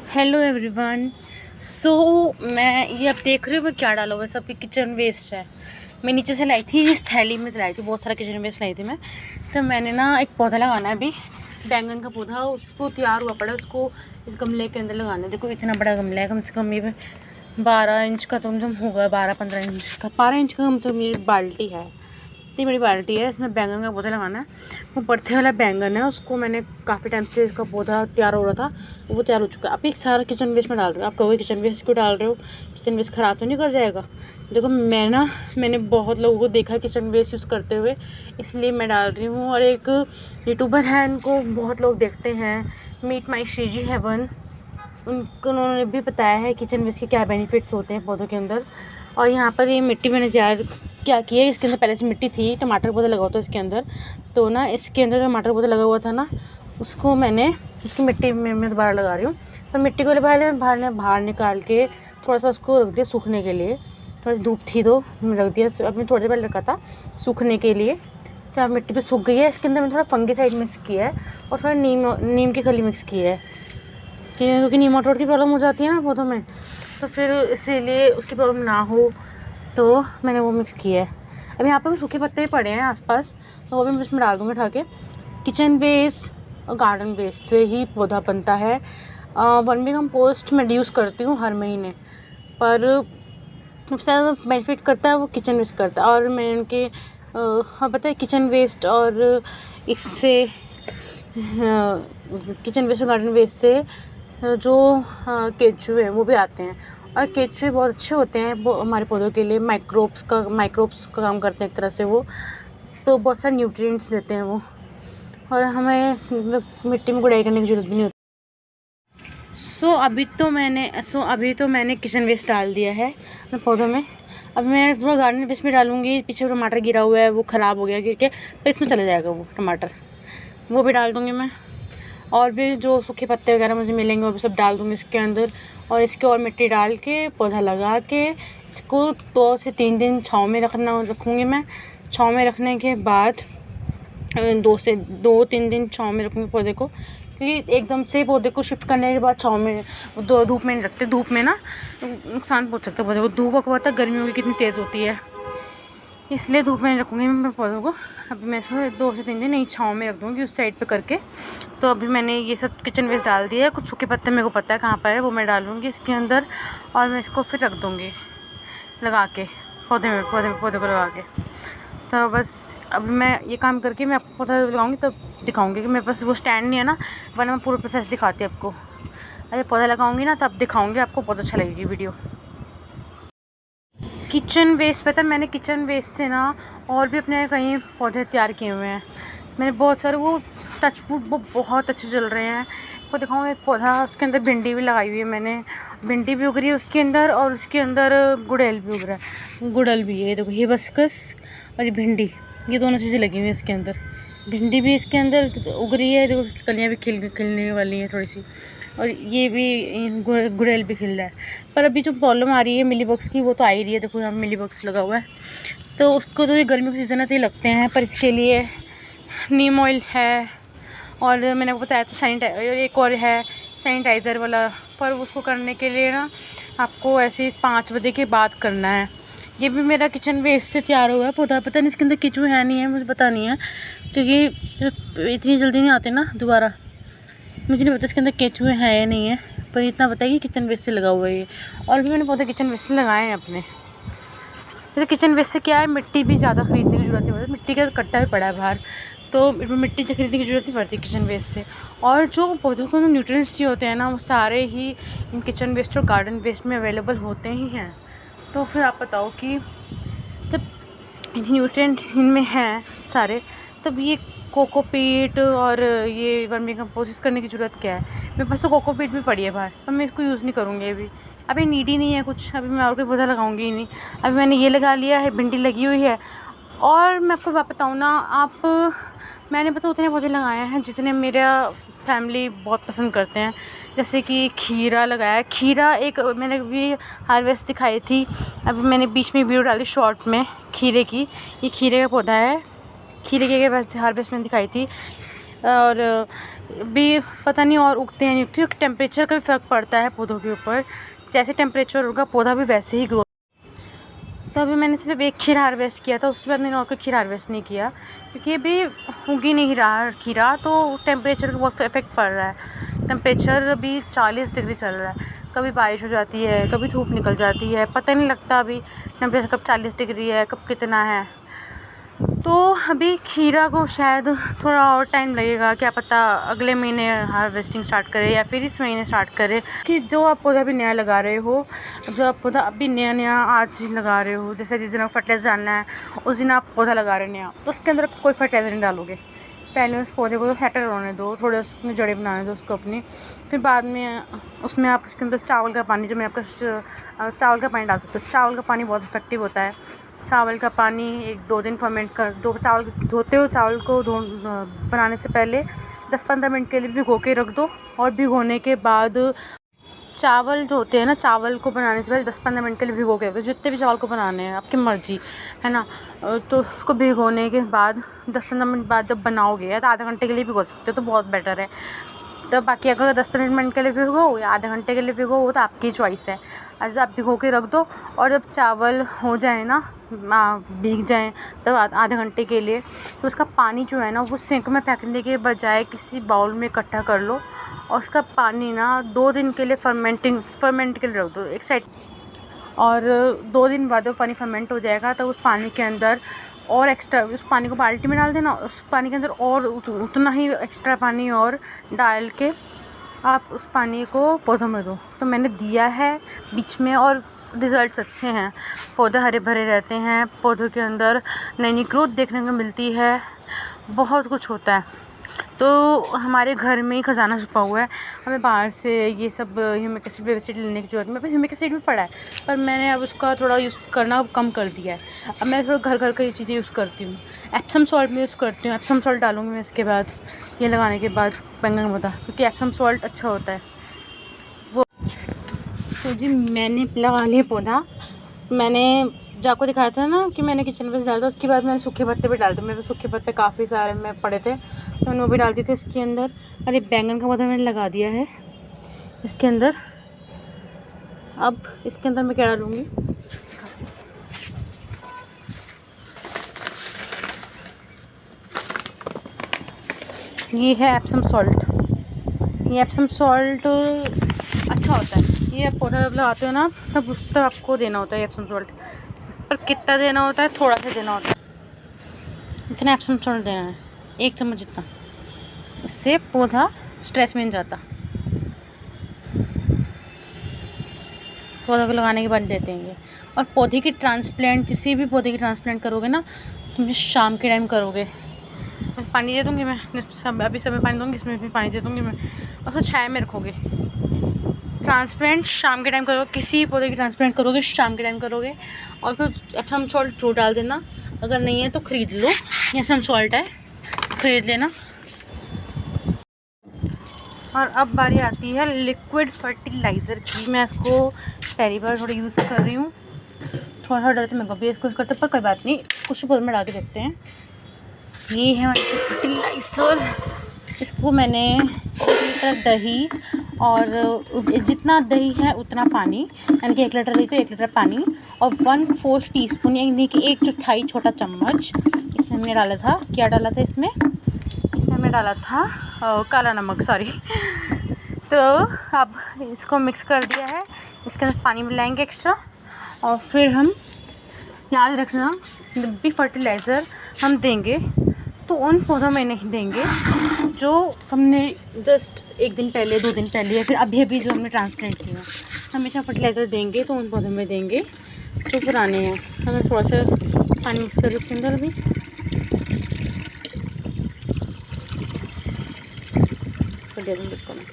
Hello everyone. सो मैं ये अब देख रही हूँ मैं क्या डाला हुआ है। सबकी किचन वेस्ट है। मैं नीचे से लाई थी, इस थैली में से लाई थी, बहुत सारा किचन वेस्ट लाई थी मैं। तो मैंने ना एक पौधा लगाना है अभी, बैंगन का पौधा। उसको तैयार हुआ पड़ा, उसको इस गमले के अंदर लगाना है। देखो इतना बड़ा गमला है, कम से कम ये 12 इंच का तो कम होगा, 12-15 इंच का, 12 इंच का कम से कम ये बाल्टी है। इतनी बड़ी बाल्टी है, इसमें बैंगन का पौधा लगाना है। वो बढ़ते वाला बैंगन है, उसको मैंने काफ़ी टाइम से, इसका पौधा तैयार हो रहा था, वो तैयार हो चुका है। अब एक सारा किचन वेस्ट में डाल रही हूँ। आप कहोगे किचन वेस्ट क्यों डाल रहे हो, किचन वेस्ट ख़राब तो नहीं कर जाएगा? देखो मैंने बहुत लोगों को देखा है किचन वेस्ट यूज़ करते हुए, इसलिए मैं डाल रही हूँ। और एक यूट्यूबर है, इनको बहुत लोग देखते हैं, मीट माई श्रीजी हेवन, उन्होंने भी बताया है किचन वेस्ट के क्या बेनिफिट्स होते हैं पौधों के अंदर। और यहाँ पर ये मिट्टी मैंने तैयार क्या की है, इसके अंदर पहले से मिट्टी थी, टमाटर पौधा लगा हुआ था इसके अंदर। तो ना इसके अंदर टमाटर पौधा लगा हुआ था ना, उसको मैंने इसकी मिट्टी में मैं दोबारा लगा रही हूँ। तो मिट्टी को बाहर निकाल के थोड़ा सा उसको रख दिया सूखने के लिए। थोड़ी धूप थी तो रख दिया, अभी थोड़ी देर पहले रखा था सूखने के लिए। तो अब मिट्टी पे सूख गई है। इसके अंदर मैंने थोड़ा फंगीसाइड मिक्स किया है और थोड़ा नीम की खली मिक्स की है, क्योंकि नीमाटोड की प्रॉब्लम हो जाती है ना पौधों में, तो फिर इसीलिए उसकी प्रॉब्लम ना हो तो मैंने वो मिक्स किया है। अब यहाँ पे कुछ सूखे पत्ते भी पड़े हैं आसपास, तो वो भी मैं इसमें डाल दूँगी उठा के। किचन वेस्ट और गार्डन वेस्ट से ही पौधा बनता है। वर्मी कंपोस्ट मैं यूज़ करती हूँ हर महीने, पर सबसे ज़्यादा बेनिफिट करता है वो किचन वेस्ट करता है। और मैंने उनके हाँ पता है, किचन वेस्ट और इससे किचन वेस्ट और गार्डन वेस्ट से जो केचुए हैं वो भी आते हैं। और केचुए बहुत अच्छे होते हैं वो हमारे पौधों के लिए, माइक्रोब्स का काम करते हैं एक तरह से वो, तो बहुत सारे न्यूट्रिएंट्स देते हैं वो। और हमें मिट्टी में गुड़ाई करने की ज़रूरत भी नहीं होती। अभी तो मैंने किचन वेस्ट डाल दिया है अपने पौधों में। अब मैं थोड़ा गार्डन वेस्ट में डालूँगी। पीछे टमाटर गिरा हुआ है, वो ख़राब हो गया गिर के, तो इसमें चला जाएगा वो टमाटर, वो भी डाल दूँगी मैं। और भी जो सूखे पत्ते वगैरह मुझे मिलेंगे वो भी सब डाल दूँगी इसके अंदर। और इसके और मिट्टी डाल के पौधा लगा के इसको 2 से 3 दिन छाँव में रखूँगी मैं। छाँव में रखने के बाद 2-3 दिन छाँव में रखूँगी पौधे को, क्योंकि एकदम से पौधे को शिफ्ट करने के बाद छाँव में धूप में नहीं रखते। धूप में ना नुकसान पहुँच सकता है पौधे को। धूप को पता है गर्मियों की कितनी तेज़ होती है, इसलिए धूप में नहीं रखूँगी मैं पौधों को। अभी मैं इसको 2 से 3 दिन नहीं छाँव में रख दूँगी उस साइड पे करके। तो अभी मैंने ये सब किचन वेस्ट डाल दिया है। कुछ सूखे पत्ते मेरे को पता है कहाँ पर है, वो मैं डालूँगी इसके अंदर। और मैं इसको फिर रख दूँगी लगा के पौधे को लगा के। तो बस अब मैं ये काम करके मैं आपको पौधा लगाऊँगी तब दिखाऊँगी, कि मेरे पास वो स्टैंड नहीं है ना, वरना मैं पूरा प्रोसेस दिखाती आपको। अरे पौधा लगाऊँगी ना तब दिखाऊँगी आपको, बहुत अच्छा लगेगी वीडियो। किचन वेस्ट पता है, मैंने किचन वेस्ट से ना और भी अपने कई पौधे तैयार किए हुए हैं। मैंने बहुत सारे, वो टचवुड वो बहुत अच्छे चल रहे हैं। आपको दिखाऊँ एक पौधा, उसके अंदर भिंडी भी लगाई हुई है मैंने, भिंडी भी उग रही है उसके अंदर, और उसके अंदर गुड़हल भी उग रहा है। गुड़हल भी है, देखो ये बसकस और ये भिंडी, ये दोनों चीज़ें लगी हुई हैं इसके अंदर। भिंडी भी इसके अंदर उग रही है, देखो उसकी कलियाँ भी खिलने वाली हैं थोड़ी सी। और ये भी गुड़हल भी खिल रहा है। पर अभी जो प्रॉब्लम आ रही है मिलीबग्स की, वो तो आ ही रही है। देखो यहाँ मिलीबग्स लगा हुआ है, तो उसको तो ये गर्मियों का सीज़न है तो ये लगते हैं, पर इसके लिए नीम ऑयल है। और मैंने आपको बताया था एक और है सैनिटाइज़र वाला, पर उसको करने के लिए ना आपको ऐसे 5 बजे के बाद करना है। ये भी मेरा किचन वेस्ट से तैयार हुआ है पौधा। पता नहीं इसके अंदर केचुए है नहीं है, मुझे पता नहीं है, क्योंकि इतनी जल्दी नहीं आते ना दोबारा। मुझे नहीं पता इसके अंदर केचुए हैं या नहीं है, पर इतना पता है कि किचन वेस्ट से लगा हुआ है ये। और भी मैंने पौधे किचन वेस्ट से लगाए हैं अपने। तो किचन वेस्ट से क्या है, मिट्टी भी ज़्यादा ख़रीदने की ज़रूरत नहीं पड़ती, मिट्टी का कट्टा भी पड़ा है बाहर, तो मिट्टी से खरीदने की ज़रूरत नहीं पड़ती किचन वेस्ट से। और जो पौधों को न्यूट्रिएंट्स चाहिए होते हैं ना, वो सारे ही इन किचन वेस्ट और गार्डन वेस्ट में अवेलेबल होते ही हैं। तो फिर आप बताओ कि जब न्यूट्रिएंट इनमें हैं सारे, तब ये कोकोपीट और ये वर्मी कंपोस्ट करने की ज़रूरत क्या है? मेरे पास तो कोकोपीट भी पड़ी है बाहर, पर मैं इसको यूज़ नहीं करूँगी अभी नीड ही नहीं है कुछ। अभी मैं और कोई पौधा लगाऊंगी ही नहीं। अभी मैंने ये लगा लिया है, भिंडी लगी हुई है। और मैं आपको बात बताऊँ ना, मैंने पता उतने पौधे लगाए हैं जितने मेरा फैमिली बहुत पसंद करते हैं। जैसे कि खीरा लगाया है, खीरा एक मैंने भी हार्वेस्ट दिखाई थी, अभी मैंने बीच में वीडियो डाली शॉर्ट में खीरे की। ये खीरे का पौधा है, खीरे के हार्वेस्ट मैंने दिखाई थी। और भी पता नहीं और उगते हैं नहीं उगते, क्योंकि टेम्परेचर का भी फ़र्क पड़ता है पौधों के ऊपर। जैसे टेम्परेचर होगा पौधा भी वैसे ही ग्रो। तो अभी मैंने सिर्फ एक खीरा हार्वेस्ट किया था, उसके बाद मैंने और कोई खीरा हार्वेस्ट नहीं किया, क्योंकि अभी उगी नहीं रहा खीरा, तो टेम्परेचर का बहुत इफेक्ट पड़ रहा है। टेम्परेचर अभी 40 डिग्री चल रहा है, कभी बारिश हो जाती है, कभी धूप निकल जाती है, पता नहीं लगता अभी टेम्परेचर कब 40 डिग्री है, कब कितना है। तो अभी खीरा को शायद थोड़ा और टाइम लगेगा, क्या पता अगले महीने हार्वेस्टिंग स्टार्ट करे या फिर इस महीने स्टार्ट करे। कि जो आप पौधा अभी नया लगा रहे हो, जो आप पौधा अभी नया आज ही लगा रहे हो, जैसे जिस दिन आप फर्टिलाइज़र डालना है उस दिन आप पौधा लगा रहे हो नया, तो उसके अंदर कोई फर्टिलाइज़र नहीं डालोगे। पहले उस पौधे को तो सेटल होने दो, थोड़े उसमें जड़ें बनाने दो उसको अपनी, फिर बाद में उसमें आप उसके अंदर चावल का पानी, जो मैं आपका चावल का पानी डाल सकते हो। चावल का पानी बहुत इफेक्टिव होता है। चावल का पानी 1-2 दिन फर्मेंट कर दो। चावल धोते हो, चावल को बनाने से पहले 10-15 मिनट के लिए भिगो के रख दो, और भिगोने के बाद चावल जो होते हैं ना, चावल को बनाने से पहले 10-15 मिनट के लिए भिगो के रख दो। जितने भी चावल को बनाने हैं आपकी मर्ज़ी है ना, तो उसको भिगोने के बाद 10-15 मिनट बाद जब बनाओगे, या तो आधे घंटे के लिए भिगो सकते हो तो बहुत बेटर है। तो बाकी अगर 10-15 मिनट के लिए भिगो या आधे घंटे के लिए भिगो, वो तो आपकी चॉइस है। आज आप भिगो के रख दो, और जब चावल हो जाए ना, भीग जाएँ तब आधे घंटे के लिए, तो उसका पानी जो है ना वो सिंक में फेंकने के बजाय किसी बाउल में इकट्ठा कर लो, और उसका पानी ना 2 दिन के लिए फर्मेंट के लिए रख दो एक साइड। और 2 दिन बाद वो पानी फर्मेंट हो जाएगा, तो उस पानी के अंदर और एक्स्ट्रा, उस पानी को बाल्टी में डाल देना, उस पानी के अंदर और उतना ही एक्स्ट्रा पानी और डाल के आप उस पानी को पौधों में दो। तो मैंने दिया है बीच में, और रिज़ल्ट्स अच्छे हैं। पौधे हरे भरे रहते हैं, पौधों के अंदर नई नई ग्रोथ देखने को मिलती है, बहुत कुछ होता है। तो हमारे घर में ही खजाना छुपा हुआ है, हमें बाहर से ये सब ह्यूमिक एसिड वेसिड लेने की ज़रूरत। मेरे पास ह्यूमिक एसिड भी पड़ा है, पर मैंने अब उसका थोड़ा यूज़ करना कम कर दिया है। अब मैं थोड़ा घर का ये चीज़ें यूज़ करती हूँ। एप्सम सॉल्ट में यूज़ करती हूँ, एप्सम सॉल्ट डालूँगी मैं इसके बाद, ये लगाने के बाद बैंगन का पौधा, क्योंकि एप्सम सॉल्ट अच्छा होता है वो। तो जी मैंने लगा लिया पौधा। मैंने जो आपको दिखाया था ना कि मैंने किचन वेस्ट डाला था, उसके बाद मैंने सूखे पत्ते भी डाल दिए। मेरे सूखे पत्ते काफ़ी सारे में पड़े थे, तो मैंने वो भी डाल दिए थे इसके अंदर। और ये बैंगन का पौधा मैंने लगा दिया है इसके अंदर। अब इसके अंदर मैं क्या डालूँगी, ये है एप्सम सॉल्ट। ये एप्सम सॉल्ट अच्छा होता है। ये आप पौधा जब लगाते हो ना, तब उस तब आपको देना होता है एप्सम सॉल्ट, पर कितना देना होता है, थोड़ा सा देना होता है। इतना एप्सम सॉल्ट देना है, 1 चम्मच जितना। इससे पौधा स्ट्रेस में नहीं जाता। पौधा को लगाने के बाद देते हैं ये। और पौधे की ट्रांसप्लांट, किसी भी पौधे की ट्रांसप्लांट करोगे ना, तुम शाम के टाइम करोगे। पानी दे दूँगी मैं, अभी समय पानी दूँगी, इसमें भी पानी दे दूँगी मैं, और फिर छाया में रखोगे। ट्रांसप्लांट शाम के टाइम करोगे, किसी पौधे की ट्रांसप्लांट करोगे शाम के टाइम करोगे। और फिर एप्सम सॉल्ट जो डाल देना, अगर नहीं है तो ख़रीद लो, ये एप्सम सॉल्ट है, ख़रीद लेना। और अब बारी आती है लिक्विड फर्टिलाइज़र की। मैं इसको पहली बार थोड़ा यूज़ कर रही हूँ, थोड़ा डरते मेरे को भी इसको करते, पर कोई बात नहीं, कुछ पौधे में डाल के देखते हैं। ये है हमारी फर्टिलाइज़र। इसको मैंने 1 लीटर दही, और जितना दही है उतना पानी, यानी कि 1 लीटर दही तो 1 लीटर पानी, और 1/4 टीस्पून यानी कि 1/4 छोटा चम्मच इसमें हमने डाला था। क्या डाला था इसमें हमने डाला था काला नमक, सॉरी। तो अब इसको मिक्स कर दिया है, इसके अंदर पानी मिलाएंगे एक्स्ट्रा। और फिर हम याद रखना, जब भी फर्टिलाइज़र हम देंगे तो उन पौधों में नहीं देंगे जो हमने जस्ट 1 दिन पहले, 2 दिन पहले, या फिर अभी अभी जो हमने ट्रांसप्लांट किए हैं। हमेशा फर्टिलाइज़र देंगे तो उन पौधों में देंगे जो पुराने हैं। हमें थोड़ा सा पानी मिक्स करें उसके अंदर अभी, इसको दे दूँगी इसको मैं।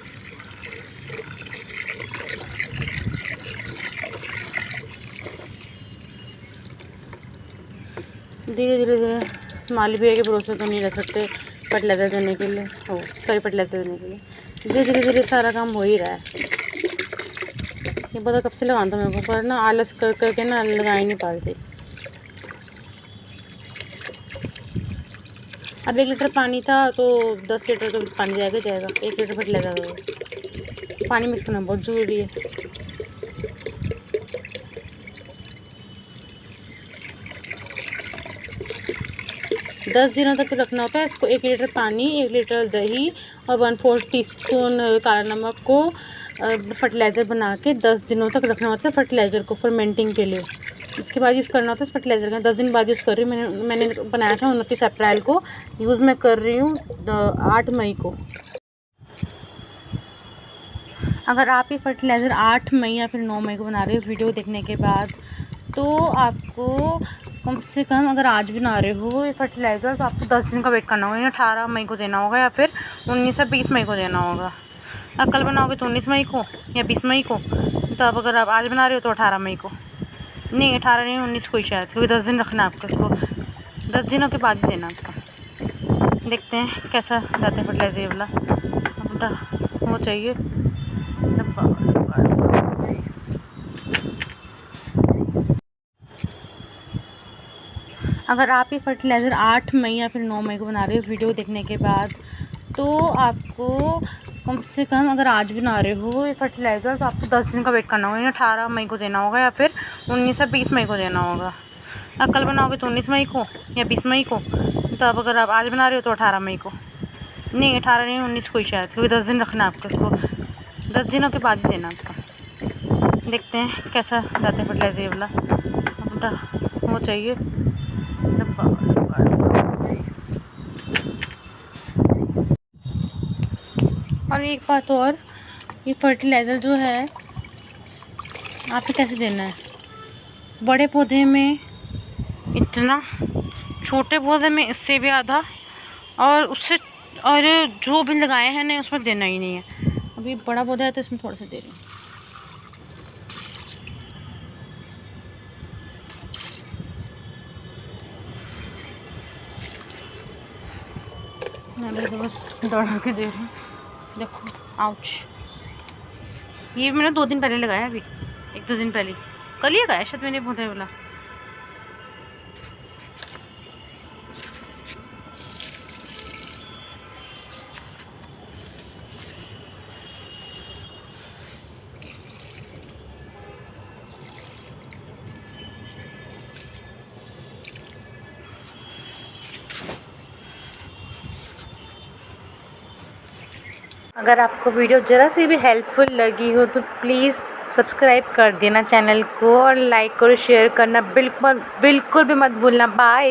धीरे धीरे माली भैया के भरोसे तो नहीं रह सकते फर्टिलाइज़र देने के लिए, फर्टिलाइज़र देने के लिए। धीरे धीरे सारा काम हो ही रहा है। ये पता कब से लगाना था मेरे को, पर ना आलस कर करके ना लगा ही नहीं पा रही थी। अब 1 लीटर पानी था तो 10 लीटर तो पानी जाएगा जाएगा, 1 लीटर फर्टिलाइज़र। पानी मिक्स करना बहुत ज़रूरी है। दस दिनों तक रखना होता है इसको। 1 लीटर पानी, 1 लीटर दही और 1/4 टीस्पून काला नमक को फर्टिलाइज़र बना के 10 दिनों तक रखना होता है फर्टिलाइज़र को फर्मेंटिंग के लिए। उसके बाद यूज़ करना होता है इस फर्टिलाइज़र का। 10 दिन बाद यूज़ कर रही हूँ। मैंने बनाया था 29 अप्रैल को, यूज़ मैं कर रही हूँ 8 मई को। अगर आप ये फर्टिलाइज़र 8 मई या फिर 9 मई को बना रहे हो इस वीडियो को देखने के बाद, तो आपको कम से कम, अगर आज बना रहे हो ये फर्टिलाइज़र, तो आपको 10 दिन का वेट करना होगा। यानी 18 मई को देना होगा या फिर 19 या 20 मई को देना होगा। अब कल बनाओगे तो 19 मई को या 20 मई को, तो अब अगर आप आज बना रहे हो तो 18 मई को। नहीं, 18 नहीं, 19 को ही शायद, क्योंकि 10 दिन रखना है आपको इसको। 10 दिनों के बाद ही देना आपको। देखते हैं कैसा जाता है फर्टिलाइज़र ये वाला। अब वो चाहिए डब्बा। अगर आप ये फर्टिलाइज़र 8 मई या फिर 9 मई को बना रहे हो इस वीडियो को देखने के बाद, तो आपको कम से कम, अगर आज बना रहे हो ये फर्टिलाइज़र, तो आपको 10 दिन का वेट करना होगा। यानी 18 मई को देना होगा या फिर 19 या 20 मई को देना होगा। अब कल बनाओगे तो 19 मई को या 20 मई को, तो अब अगर आप आज बना रहे हो तो 18 मई को। नहीं, 18 नहीं, 19 को ही शायद, क्योंकि 10 दिन रखना है आपको इसको। 10 दिनों के बाद ही देना आपको। देखते हैं कैसा जाता है फर्टिलाइज़र ये वाला। अब वो चाहिए डब्बा। और एक बात और, ये फर्टिलाइज़र जो है आपको कैसे देना है। बड़े पौधे में इतना, छोटे पौधे में इससे भी आधा, और उससे, और जो भी लगाए हैं ना उसमें देना ही नहीं है। अभी बड़ा पौधा है तो इसमें थोड़ा सा दे रही हूँ। मैं तो बस दौड़ा के दे रही हूँ। देखो, आउच। ये मैंने 2 दिन पहले लगाया, अभी 1-2 दिन पहले, कल ही लगाया शायद मैंने पौधे वाला। अगर आपको वीडियो ज़रा सी भी हेल्पफुल लगी हो तो प्लीज़ सब्सक्राइब कर देना चैनल को, और लाइक और शेयर करना बिल्कुल बिल्कुल भी मत भूलना। बाय।